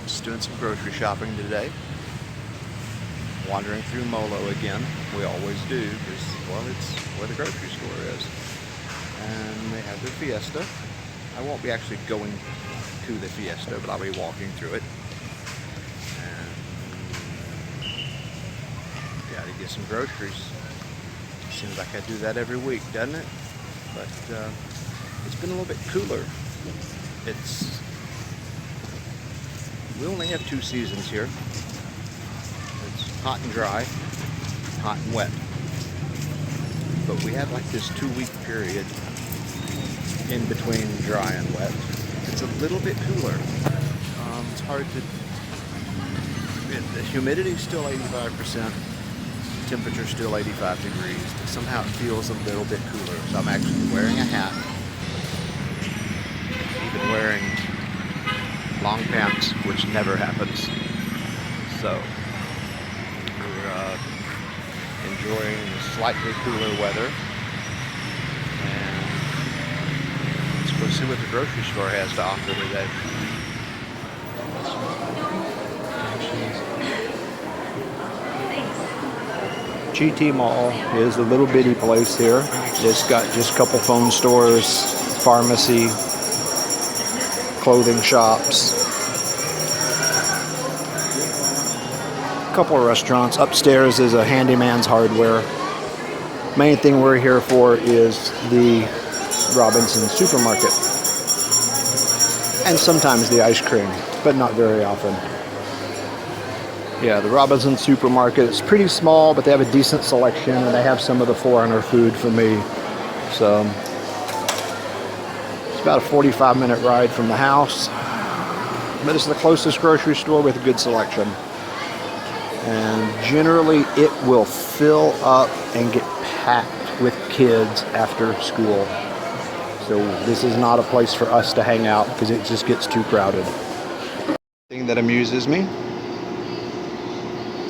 Just doing some grocery shopping today. Wandering through Molo again. We always do because, well, it's where the grocery store is. And they have their Fiesta. I won't be actually going to the Fiesta, but I'll be walking through it. And got to get some groceries. Seems like I do that every week, doesn't it? But it's been a little bit cooler. We only have 2 seasons here. It's hot and dry, hot and wet. But we had like this 2-week period in between dry and wet. It's a little bit cooler. It's hard to... The humidity's still 85%. Temperature's still 85 degrees. But somehow it feels a little bit cooler. So I'm actually wearing a hat. Even wearing long pants, which never happens. So we're enjoying the slightly cooler weather, and let's go see what the grocery store has to offer today. GT Mall is a little bitty place here. It's got just a couple phone stores, pharmacy, clothing shops, a couple of restaurants. Upstairs is a handyman's hardware. Main thing we're here for is the Robinson supermarket. And sometimes the ice cream, but not very often. Yeah, the Robinson supermarket is pretty small, but they have a decent selection, and they have some of the foreigner food for me. So about a 45-minute ride from the house, but it's the closest grocery store with a good selection. And generally it will fill up and get packed with kids after school. So this is not a place for us to hang out because it just gets too crowded. Thing that amuses me,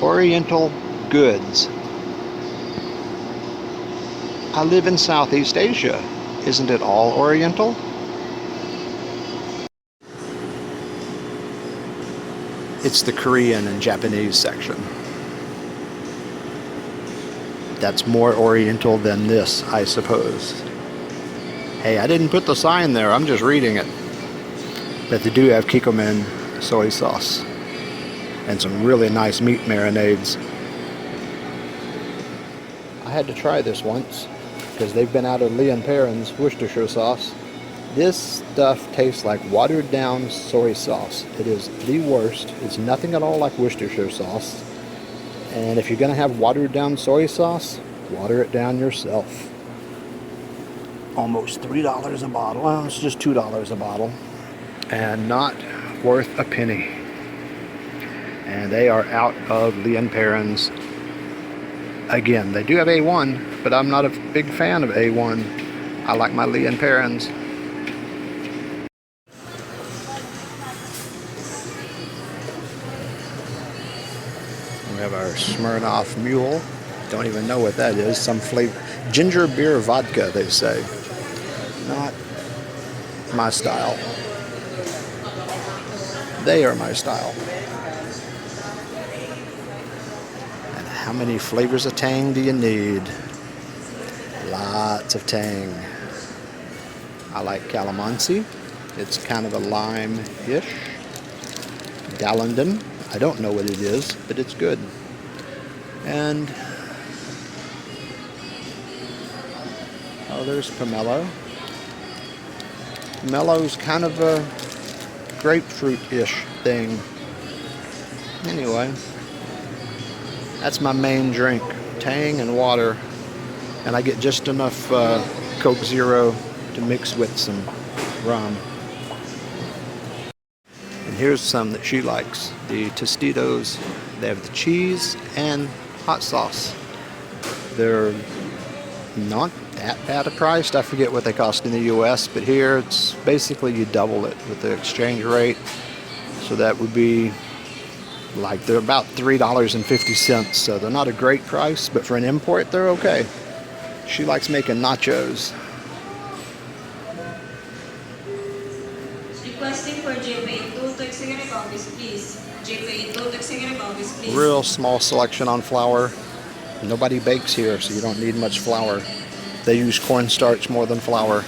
Oriental goods. I live in Southeast Asia. Isn't it all Oriental? It's the Korean and Japanese section. That's more Oriental than this, I suppose. Hey, I didn't put the sign there, I'm just reading it. But they do have kikkoman soy sauce and some really nice meat marinades. I had to try this once because they've been out of Lee & Perrin's Worcestershire sauce. This stuff tastes like watered down soy sauce. It is the worst. It's nothing at all like Worcestershire sauce. And if you're going to have watered down soy sauce, water it down yourself. Almost $3 a bottle. Well, it's just $2 a bottle. And not worth a penny. And they are out of Lee & Perrin's. Again, they do have A1, but I'm not a big fan of A1. I like my Lee & Perrin's. We have our Smirnoff Mule. Don't even know what that is. Some flavor. Ginger beer vodka, they say. Not my style. They are my style. And how many flavors of Tang do you need? Lots of Tang. I like calamansi. It's kind of a lime-ish. Dallenden. I don't know what it is, but it's good. And oh, there's pomelo. Pomelo's kind of a grapefruit-ish thing. Anyway, that's my main drink. Tang and water. And I get just enough Coke Zero to mix with some rum. Here's some that she likes. The Tostitos. They have the cheese and hot sauce. They're not that bad a price. I forget what they cost in the US, but here it's basically you double it with the exchange rate. So that would be like, they're about $3.50. So they're not a great price, but for an import, they're okay. She likes making nachos. Requesting for JPA2 texting and copies, please. JPA2 texting and copies, please. Real small selection on flour. Nobody bakes here, so you don't need much flour. They use cornstarch more than flour.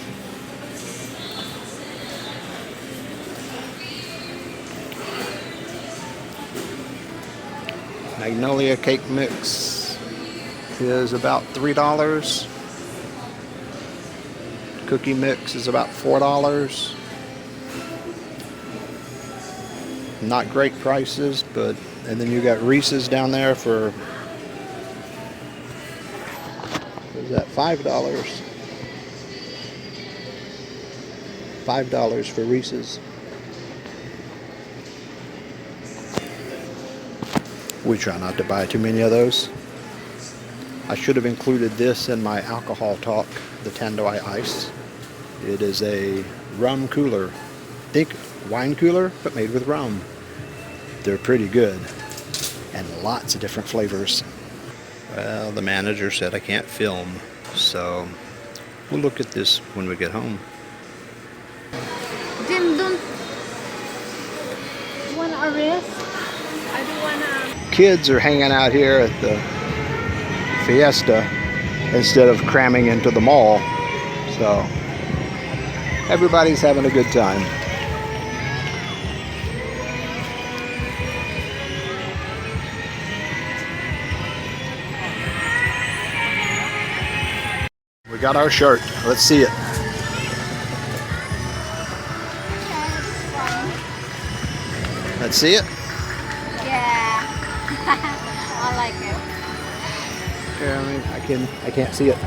Magnolia cake mix is about $3. Cookie mix is about $4. Not great prices, but and then you got Reese's down there for, what is that, $5? $5 for Reese's. We try not to buy too many of those. I should have included this in my alcohol talk, the Tandoy Ice. It is a rum cooler. Think wine cooler, but made with rum. They're pretty good. And lots of different flavors. Well, the manager said I can't film, so we'll look at this when we get home. Jim, don't wanna arrest? I don't wanna. Kids are hanging out here at the Fiesta instead of cramming into the mall, so everybody's having a good time. We got our shirt. Let's see it. Let's see it. Yeah. I like it. Yeah, I can't see it.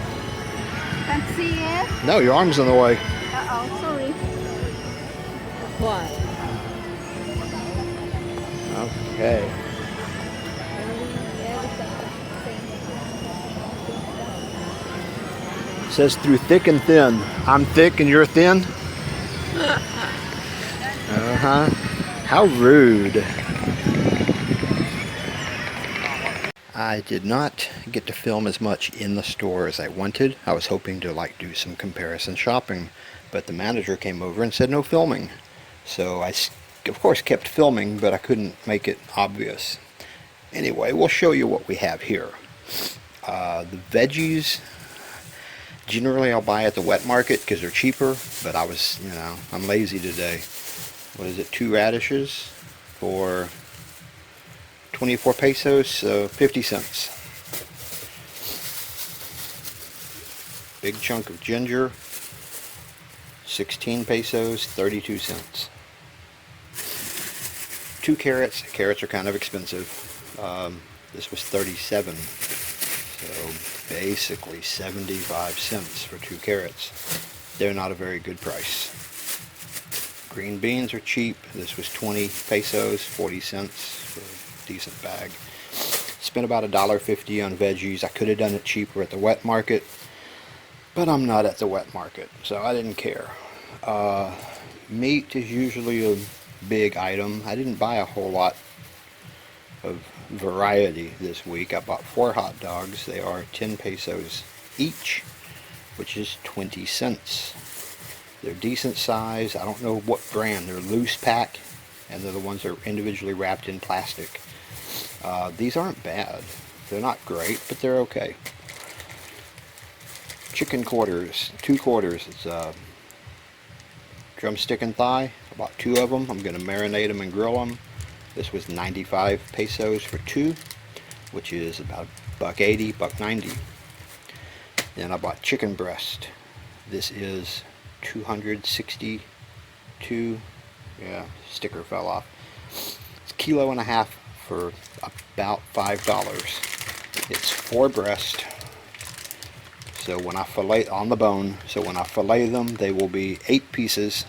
Can't see it? No, your arm's in the way. Uh-oh, sorry. What? Okay. It says through thick and thin. I'm thick and you're thin? Uh-huh. How rude. I did not get to film as much in the store as I wanted. I was hoping to do some comparison shopping, but the manager came over and said no filming. So I, of course, kept filming, but I couldn't make it obvious. Anyway, we'll show you what we have here. The veggies, generally I'll buy at the wet market because they're cheaper, but I'm lazy today. What is it, 2 radishes for 24 pesos, so 50 cents. Big chunk of ginger, 16 pesos, 32 cents. 2 carrots. Carrots are kind of expensive. This was 37, so basically 75 cents for 2 carrots. They're not a very good price. Green beans are cheap. This was 20 pesos, 40 cents for a decent bag. Spent about $1.50 on veggies. I could have done it cheaper at the wet market, but I'm not at the wet market, so I didn't care. Meat is usually a big item. I didn't buy a whole lot of variety this week. I bought 4 hot dogs. They are 10 pesos each, which is 20 cents. They're decent size. I don't know what brand. They're loose pack, and they're the ones that are individually wrapped in plastic. These aren't bad. They're not great, but they're okay. Chicken quarters, 2 quarters. It's drumstick and thigh. I bought 2 of them. I'm going to marinate them and grill them. This was 95 pesos for 2, which is about $1.80, $1.90. Then I bought chicken breast. This is 262. Yeah, sticker fell off. It's 1.5 kilos for about $5. It's 4 breast. So when I fillet on the bone, so when I fillet them, they will be 8 pieces,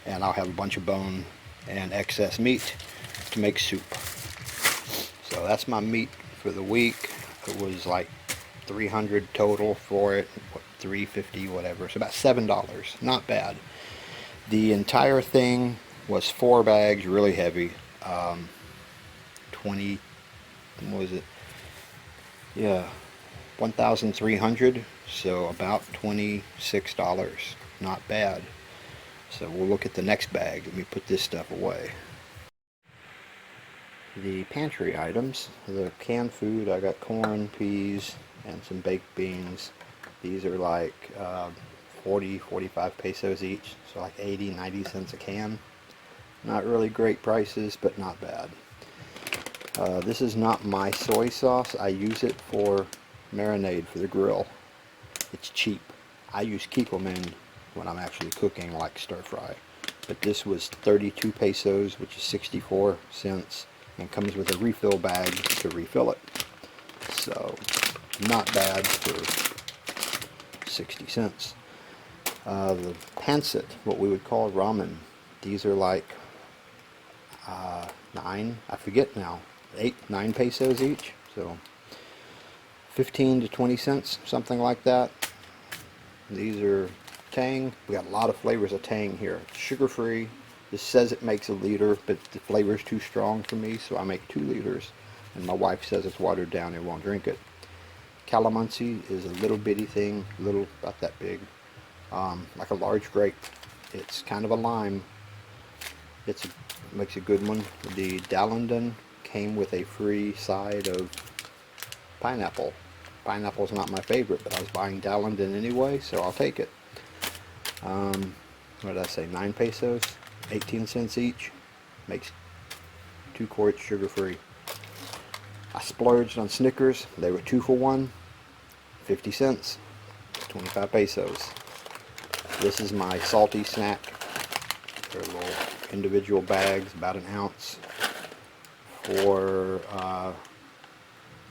and I'll have a bunch of bone and excess meat to make soup. So that's my meat for the week. It was like 300 total for it, $3.50, whatever. So about $7. Not bad. The entire thing was 4 bags, really heavy. 20, what was it? Yeah, 1,300. So about $26. Not bad. So we'll look at the next bag. Let me put this stuff away. The pantry items, the canned food, I got corn, peas, and some baked beans. These are like 40, 45 pesos each, so like 80, 90 cents a can. Not really great prices, but not bad. This is not my soy sauce. I use it for marinade for the grill. It's cheap. I use Kikkoman when I'm actually cooking, like stir fry. But this was 32 pesos, which is 64 cents, and comes with a refill bag to refill it. So, not bad for 60 cents. The pancit, what we would call ramen, these are like 9, I forget now, 8, 9 pesos each. So, 15 to 20 cents, something like that. These are Tang. We got a lot of flavors of Tang here. Sugar-free. This says it makes a liter, but the flavor is too strong for me, so I make 2 liters. And my wife says it's watered down and won't drink it. Calamansi is a little bitty thing, little, about that big, like a large grape. It's kind of a lime. Makes a good one. The Dalandan came with a free side of pineapple. Pineapple's not my favorite, but I was buying Dalandan anyway, so I'll take it. What did I say, 9 pesos, 18 cents each. Makes 2 quarts sugar-free. I splurged on Snickers. They were 2 for 1, 50 cents, 25 pesos. This is my salty snack. They're little individual bags, about an ounce. For, I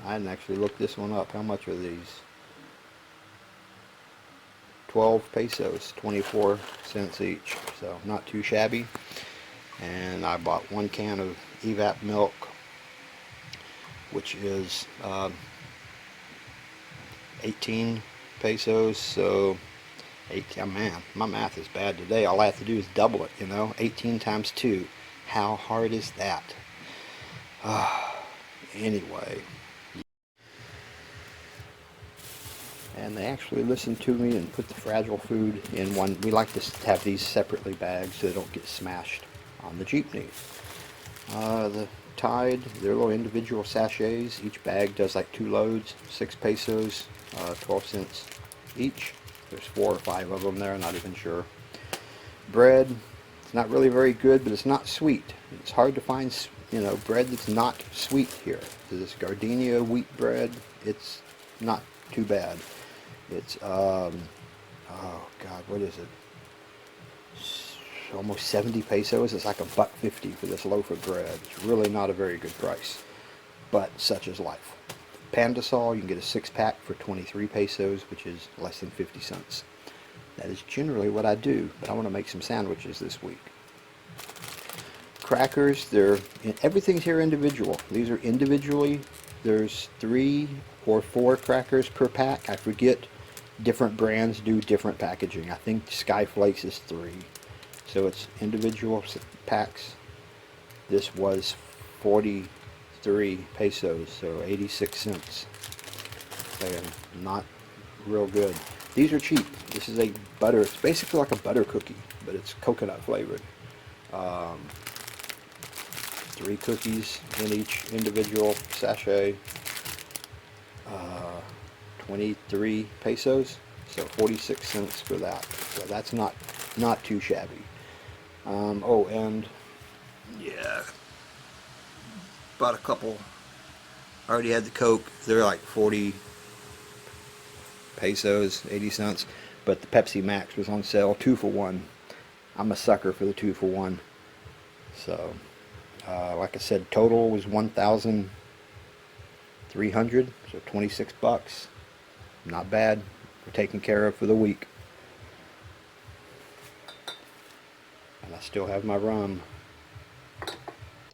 hadn't actually looked this one up. How much are these? 12 pesos, 24 cents each, so not too shabby. And I bought 1 can of evap milk, which is 18 pesos, so 18, man, my math is bad today. All I have to do is double it, you know, 18 times 2. How hard is that? Anyway. And they actually listened to me and put the fragile food in one. We like to have these separately bagged so they don't get smashed on the jeepney. The Tide, they're little individual sachets. Each bag does like 2 loads, 6 pesos, 12 cents each. There's 4 or 5 of them there, I'm not even sure. Bread, it's not really very good, but it's not sweet. It's hard to find, you know, bread that's not sweet here. This gardenia wheat bread, it's not too bad. It's oh god, what is it? It's almost 70 pesos. It's like $1.50 for this loaf of bread. It's really not a very good price, but such is life. Pandasol, you can get a 6-pack for 23 pesos, which is less than 50 cents. That is generally what I do, but I want to make some sandwiches this week. Crackers, everything's here individual. These are individually, there's 3 or 4 crackers per pack. I forget, different brands do different packaging. I think Skyflakes is 3. So it's individual packs. This was 43 pesos, so 86 cents. They're not real good. These are cheap. This is a butter, it's basically like a butter cookie, but it's coconut flavored. 3 cookies in each individual sachet. 23 pesos, so 46 cents for that. So that's not too shabby. Oh, and yeah, bought a couple. I already had the Coke. They're like 40 pesos, 80 cents. But the Pepsi Max was on sale, 2 for 1. I'm a sucker for the 2 for 1. So, like I said, total was 1,300, so 26 bucks. Not bad. We're taken care of for the week. And I still have my rum.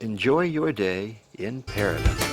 Enjoy your day in paradise.